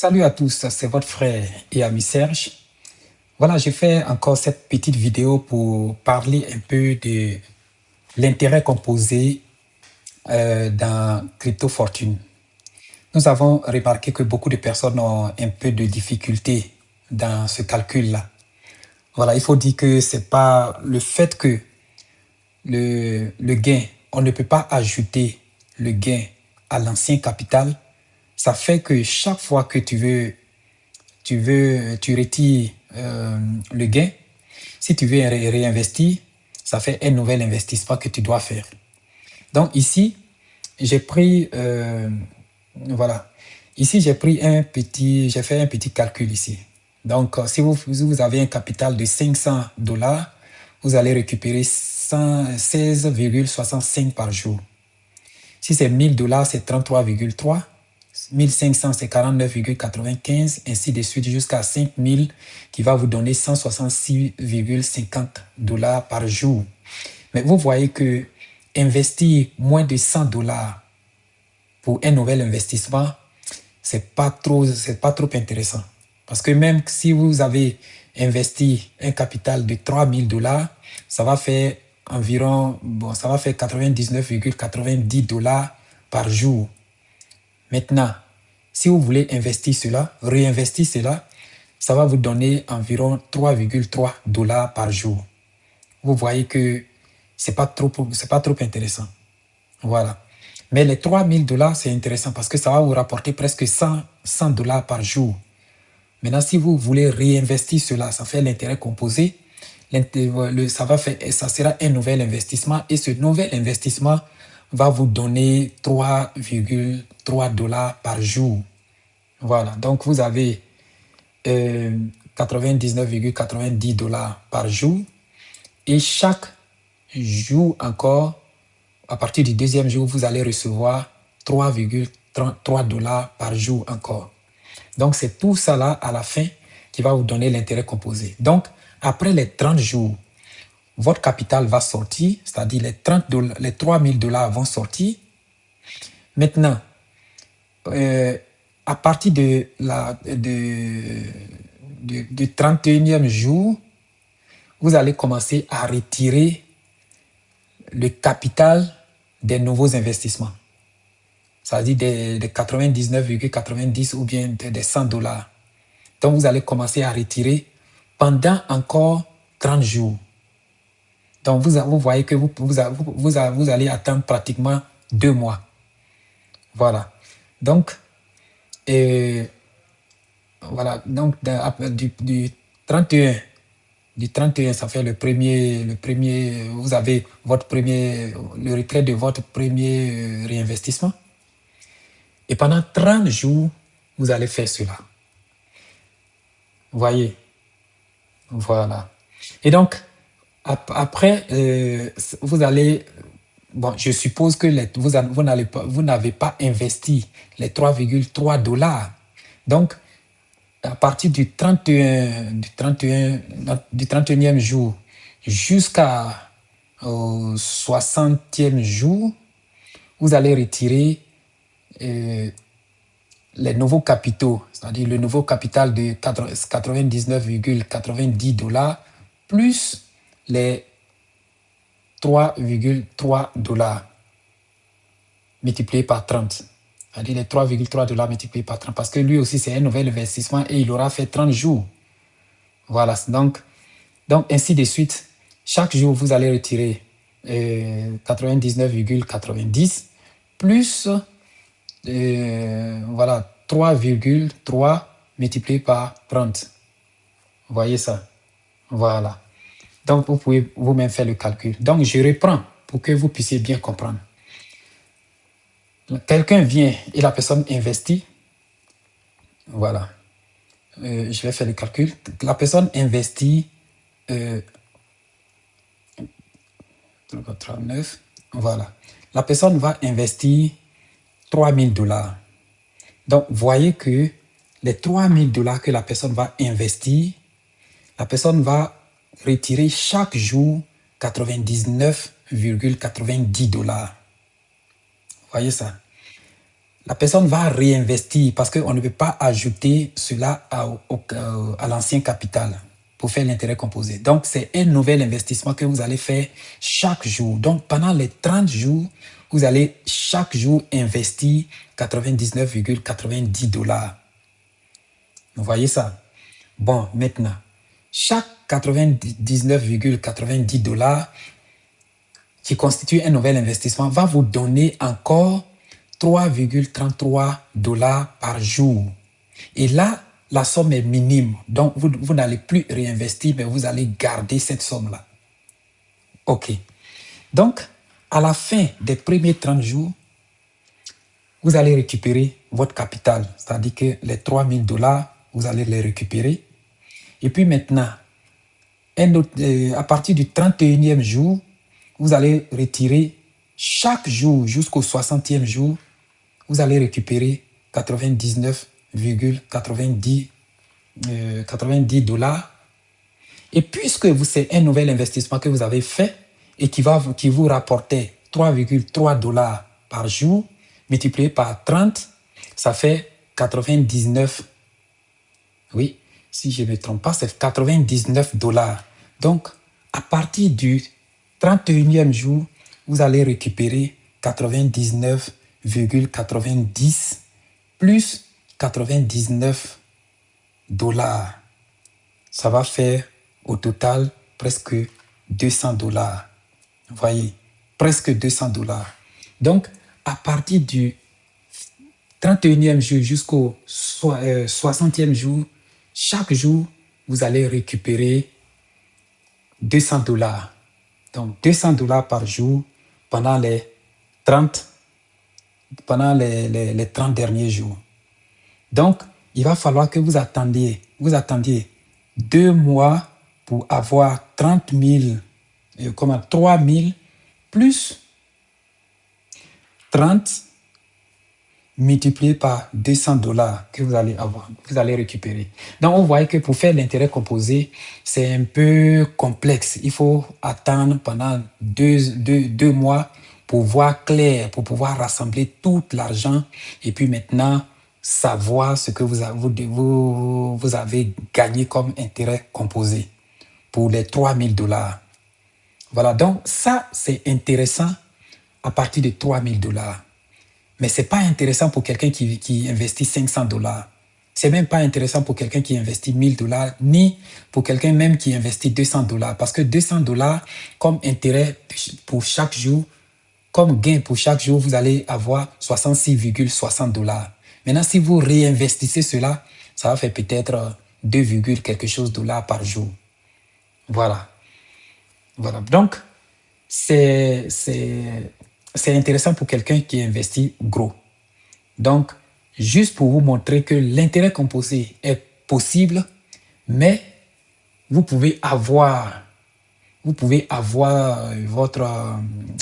Salut à tous, c'est votre frère et ami Serge. Voilà, j'ai fait encore cette petite vidéo pour parler un peu de l'intérêt composé dans Crypto Fortune. Nous avons remarqué que beaucoup de personnes ont un peu de difficulté dans ce calcul-là. Voilà, il faut dire que c'est pas le fait que le gain, on ne peut pas ajouter le gain à l'ancien capital. Ça fait que chaque fois que tu retires le gain, si tu veux réinvestir, ça fait un nouvel investissement que tu dois faire. Donc ici, j'ai pris, voilà, ici j'ai fait un petit calcul ici. Donc si vous avez un capital de 500 $, vous allez récupérer 16,65 par jour. Si c'est 1000 $, c'est 33,3. 1500, c'est 49,95, ainsi de suite jusqu'à 5000 qui va vous donner 166,50 $ par jour. Mais vous voyez que investir moins de 100 $ pour un nouvel investissement, c'est pas trop intéressant. Parce que même si vous avez investi un capital de 3000 $, ça va faire environ, ça va faire 99,90 $ par jour. Maintenant, si vous voulez investir cela, réinvestir cela, ça va vous donner environ 3,3 $ par jour. Vous voyez que c'est pas trop intéressant. Voilà. Mais les 3000 $, c'est intéressant parce que ça va vous rapporter presque 100 $ par jour. Maintenant, si vous voulez réinvestir cela, ça fait l'intérêt composé. Ça sera un nouvel investissement et ce nouvel investissement va vous donner 3,3 $ par jour. Voilà, donc vous avez 99,90 $ par jour et chaque jour encore, à partir du deuxième jour, vous allez recevoir 3,33 $ par jour encore. Donc c'est tout ça là à la fin qui va vous donner l'intérêt composé. Donc après les 30 jours, votre capital va sortir, c'est-à-dire les 3000 $ vont sortir. Maintenant, à partir du 31e jour, vous allez commencer à retirer le capital des nouveaux investissements. C'est-à-dire des 99,90 ou bien des 100 $. Donc, vous allez commencer à retirer pendant encore 30 jours. Donc, vous voyez que vous allez attendre pratiquement 2 mois. Voilà. Donc, voilà. Donc, du 31, ça fait le premier, vous avez le retrait de votre premier réinvestissement. Et pendant 30 jours, vous allez faire cela. Voyez. Voilà. Et donc, après, vous allez... Bon, je suppose que vous n'avez pas investi les 3,3 $. Donc, à partir du 31e jour jusqu'à 60e jour, vous allez retirer les nouveaux capitaux, c'est-à-dire le nouveau capital de 99,90 $ plus les 3,3 $ multiplié par 30. C'est-à-dire les 3,3 $ multipliés par 30 parce que lui aussi c'est un nouvel investissement et il aura fait 30 jours. Voilà, donc ainsi de suite. Chaque jour, vous allez retirer 99,90 plus voilà, 3,3 multiplié par 30. Vous voyez ça? Voilà. Donc, vous pouvez vous-même faire le calcul. Donc, je reprends pour que vous puissiez bien comprendre. Quelqu'un vient et la personne investit. Voilà. Je vais faire le calcul. La personne investit 39. Voilà. La personne va investir 3000 $. Donc, voyez que les 3000 $ que la personne va investir, la personne va retirer chaque jour 99,90 $. Voyez ça. la personne va réinvestir parce qu'on ne peut pas ajouter cela à l'ancien capital pour faire l'intérêt composé. Donc, c'est un nouvel investissement que vous allez faire chaque jour. Donc, pendant les 30 jours, vous allez chaque jour investir 99,90 $. Vous voyez ça? Bon, maintenant, chaque 99,90 $ qui constitue un nouvel investissement va vous donner encore 3,33 $ par jour. Et là, la somme est minime. Donc, vous n'allez plus réinvestir, mais vous allez garder cette somme-là. OK. Donc, à la fin des premiers 30 jours, vous allez récupérer votre capital. C'est-à-dire que les 3 000 $, vous allez les récupérer. Et puis maintenant, à partir du 31e jour, vous allez retirer chaque jour jusqu'au 60e jour, vous allez récupérer 99,90 $. Et puisque c'est un nouvel investissement que vous avez fait et qui vous rapportait 3,3 $ par jour, multiplié par 30, ça fait 99. Oui, si je ne me trompe pas, c'est 99 $. Donc, à partir du 31e jour, vous allez récupérer 99,90 plus 99 $. Ça va faire au total presque 200 $. Vous voyez, presque 200 $. Donc, à partir du 31e jour jusqu'au 60e jour, chaque jour, vous allez récupérer 200 $. Donc, 200 $ par jour pendant les 30 derniers jours. Donc, il va falloir que vous attendiez 2 mois pour avoir 3 000 plus 30 multiplié par 200 $ que vous allez récupérer. Donc, vous voyez que pour faire l'intérêt composé, c'est un peu complexe. Il faut attendre pendant deux mois pour voir clair, pour pouvoir rassembler tout l'argent et puis maintenant savoir ce que vous avez gagné comme intérêt composé pour les 3 000 $. Voilà, donc ça, c'est intéressant à partir de 3 000 $. Mais ce n'est pas intéressant pour quelqu'un qui investit 500 $. Ce n'est même pas intéressant pour quelqu'un qui investit 1 000 $, ni pour quelqu'un même qui investit 200 $. Parce que 200 $ comme intérêt pour chaque jour, comme gain pour chaque jour, vous allez avoir 66,60 $. Maintenant, si vous réinvestissez cela, ça va faire peut-être 2, quelque chose $ par jour. Voilà. Voilà. Donc, c'est intéressant pour quelqu'un qui investit gros. Donc, juste pour vous montrer que l'intérêt composé est possible, mais vous pouvez avoir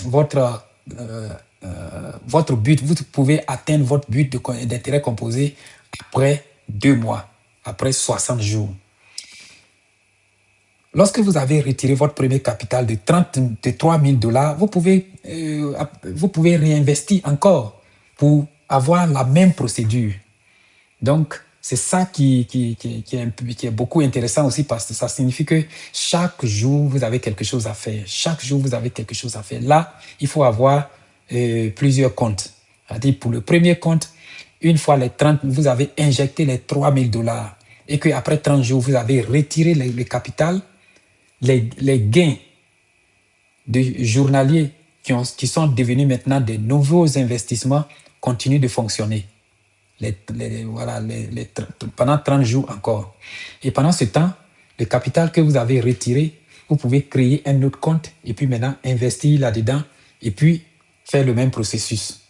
votre but, vous pouvez atteindre votre but d'intérêt composé après 2 mois, après 60 jours. Lorsque vous avez retiré votre premier capital de 3 000 $, vous pouvez réinvestir encore pour avoir la même procédure. Donc, c'est ça qui est beaucoup intéressant aussi parce que ça signifie que chaque jour, vous avez quelque chose à faire. Chaque jour, vous avez quelque chose à faire. Là, il faut avoir plusieurs comptes. C'est-à-dire, pour le premier compte, une fois les 30, vous avez injecté les 3 000 $ et qu'après 30 jours, vous avez retiré le capital. Les gains journaliers qui sont devenus maintenant des nouveaux investissements continuent de fonctionner. Pendant 30 jours encore. Et pendant ce temps, le capital que vous avez retiré, vous pouvez créer un autre compte et puis maintenant investir là-dedans et puis faire le même processus.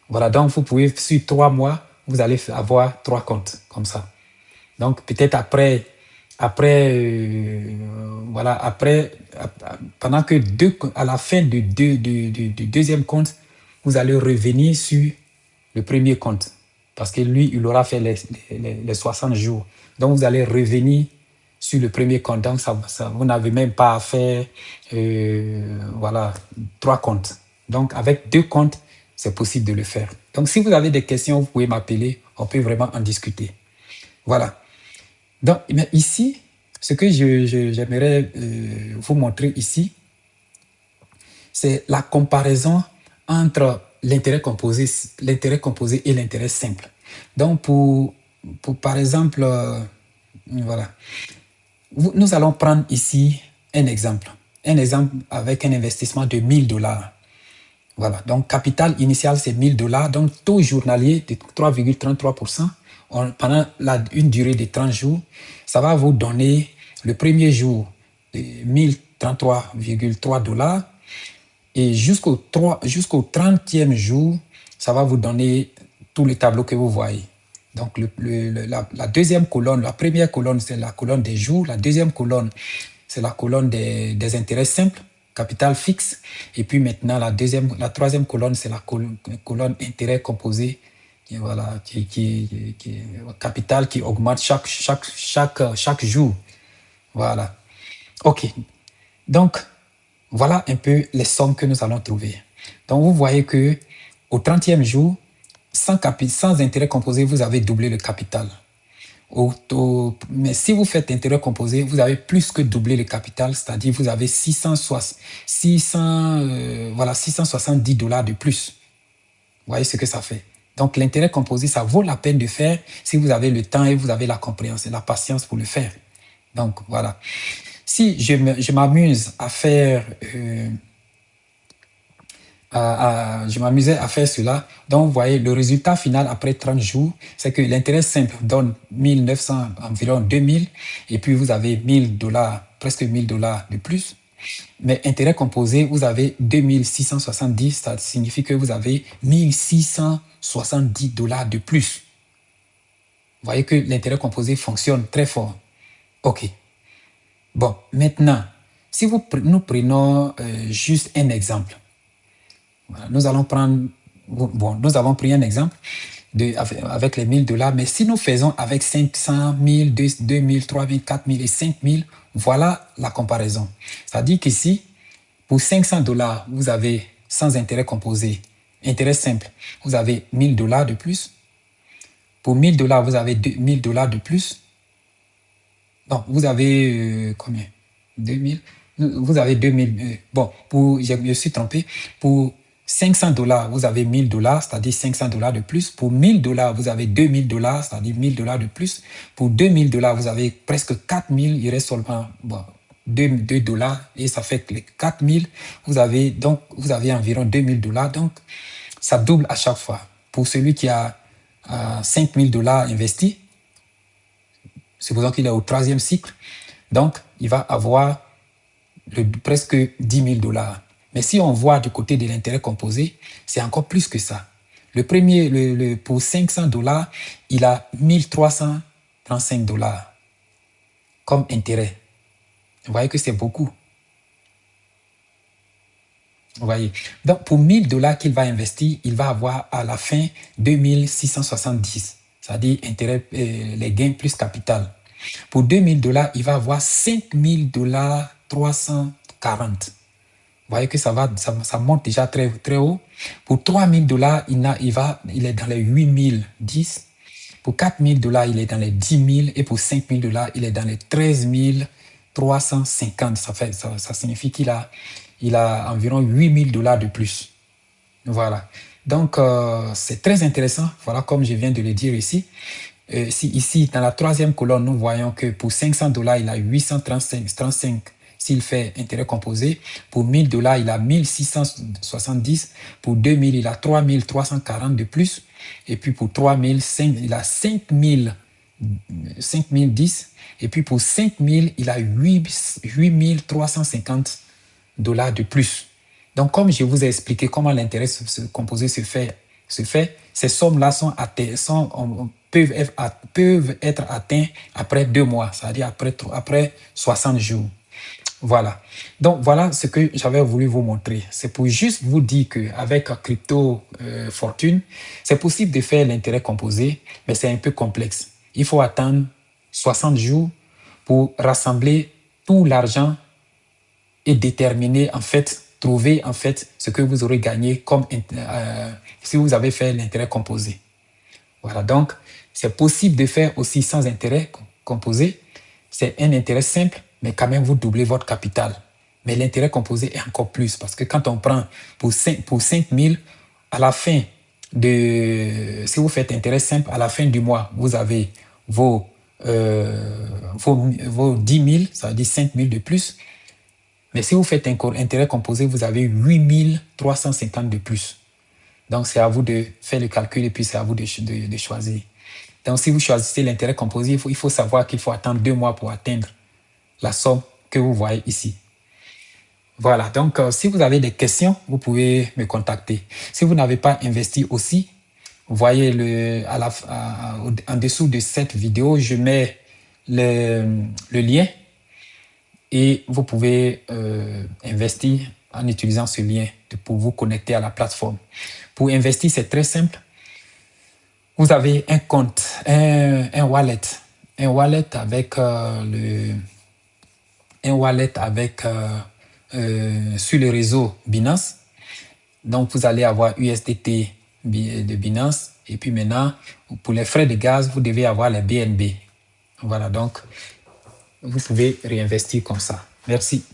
Voilà, donc vous pouvez, sur 3 mois, vous allez avoir 3 comptes comme ça. Donc peut-être pendant que à la fin du deuxième compte, vous allez revenir sur le premier compte. Parce que lui, il aura fait les 60 jours. Donc, vous allez revenir sur le premier compte. Donc, vous n'avez même pas à faire 3 comptes. Donc, avec 2 comptes, c'est possible de le faire. Donc, si vous avez des questions, vous pouvez m'appeler. On peut vraiment en discuter. Voilà. Donc, mais ici, ce que j'aimerais vous montrer ici, c'est la comparaison entre l'intérêt composé et l'intérêt simple. Donc, par exemple, voilà, nous allons prendre ici un exemple avec un investissement de 1000 $. Voilà, donc capital initial, c'est 1000 $, donc taux journalier de 3,33%. Pendant une durée de 30 jours, ça va vous donner le premier jour de 1033,3 $. Et jusqu'au 30e jour, ça va vous donner tout le tableau que vous voyez. Donc, la deuxième colonne, la première colonne, c'est la colonne des jours. La deuxième colonne, c'est la colonne des intérêts simples, capital fixe. Et puis maintenant, la troisième colonne, c'est la colonne intérêt composé, voilà, capital qui augmente chaque jour. Voilà. OK. Donc, voilà un peu les sommes que nous allons trouver. Donc, vous voyez que au 30e jour, sans intérêt composé, vous avez doublé le capital. Mais si vous faites intérêt composé, vous avez plus que doublé le capital, c'est-à-dire vous avez 670 $ de plus. Vous voyez ce que ça fait. Donc, l'intérêt composé, ça vaut la peine de faire si vous avez le temps et vous avez la compréhension, la patience pour le faire. Donc, voilà. Si je m'amuse à faire... je m'amusais à faire cela. Donc, vous voyez, le résultat final après 30 jours, c'est que l'intérêt simple donne 1900, environ 2000, et puis vous avez 1000 $, presque 1000 $ de plus. Mais intérêt composé, vous avez 2670, ça signifie que vous avez 1670 $ de plus. Vous voyez que l'intérêt composé fonctionne très fort. OK. Bon, maintenant, si nous prenons juste un exemple. Voilà, nous avons pris un exemple avec les 1000 $, mais si nous faisons avec 500, 1000, 2000, 3000, 4000 et 5000, voilà la comparaison. C'est-à-dire qu'ici, pour 500 $, vous avez sans intérêt composé, intérêt simple, vous avez 1000 $ de plus. Pour 1000 $, vous avez 2000 $ de plus. Non, vous avez combien? 2000. Vous avez 2000. Bon, je me suis trompé. Pour 500 $, vous avez 1000 $, c'est-à-dire 500 $ de plus. Pour 1000 $, vous avez 2000 $, c'est-à-dire 1000 $ de plus. Pour 2000 $, vous avez presque 4000. Il reste seulement 2 $ et ça fait que les 4000. Vous avez environ 2000 $. Donc, ça double à chaque fois. Pour celui qui a 5000 $ investis, supposons qu'il est au 3e cycle, donc il va avoir presque 10 000 $. Mais si on voit du côté de l'intérêt composé, c'est encore plus que ça. Le premier, pour 500 $, il a 1335 $ comme intérêt. Vous voyez que c'est beaucoup. Vous voyez. Donc, pour 1000 $ qu'il va investir, il va avoir à la fin 2670. C'est-à-dire les gains plus capital. Pour 2000 $, il va avoir 5000 340. Vous voyez que ça monte déjà très, très haut. Pour 3000 $, il est dans les 8010. Pour 4000 $, il est dans les 10 000. Et pour 5000 $, il est dans les 13 350. Ça signifie qu'il a environ 8000 $ de plus. Voilà. Donc, c'est très intéressant. Voilà, comme je viens de le dire ici. Ici, dans la 3e colonne, nous voyons que pour 500 $, il a 835 s'il fait intérêt composé. Pour 1000 $, il a 1670. Pour 2000, il a 3340 de plus. Et puis pour 3000, il a 5010. Et puis pour 5000, il a 8350 $ de plus. Donc, comme je vous ai expliqué comment l'intérêt composé se fait, ces sommes-là peuvent être atteintes après 2 mois, c'est-à-dire après 60 jours. Voilà. Donc, voilà ce que j'avais voulu vous montrer. C'est pour juste vous dire qu'avec Crypto Fortune, c'est possible de faire l'intérêt composé, mais c'est un peu complexe. Il faut attendre 60 jours pour rassembler tout l'argent et déterminer en fait trouver en fait ce que vous aurez gagné comme si vous avez fait l'intérêt composé. Voilà, donc c'est possible de faire aussi sans intérêt composé. C'est un intérêt simple, mais quand même vous doublez votre capital. Mais l'intérêt composé est encore plus parce que quand on prend pour 5 000, à la fin si vous faites intérêt simple, à la fin du mois, vous avez vos 10 000, ça veut dire 5 000 de plus. Mais si vous faites un intérêt composé, vous avez 8 350 de plus. Donc, c'est à vous de faire le calcul et puis c'est à vous de choisir. Donc, si vous choisissez l'intérêt composé, il faut savoir qu'il faut attendre 2 mois pour atteindre la somme que vous voyez ici. Voilà, donc si vous avez des questions, vous pouvez me contacter. Si vous n'avez pas investi aussi, voyez en dessous de cette vidéo, je mets le lien et vous pouvez investir en utilisant ce lien pour vous connecter à la plateforme. Pour investir, c'est très simple. Vous avez un compte, un wallet avec sur le réseau Binance. Donc, vous allez avoir USDT de Binance. Et puis maintenant, pour les frais de gaz, vous devez avoir les BNB. Voilà, donc, vous pouvez réinvestir comme ça. Merci.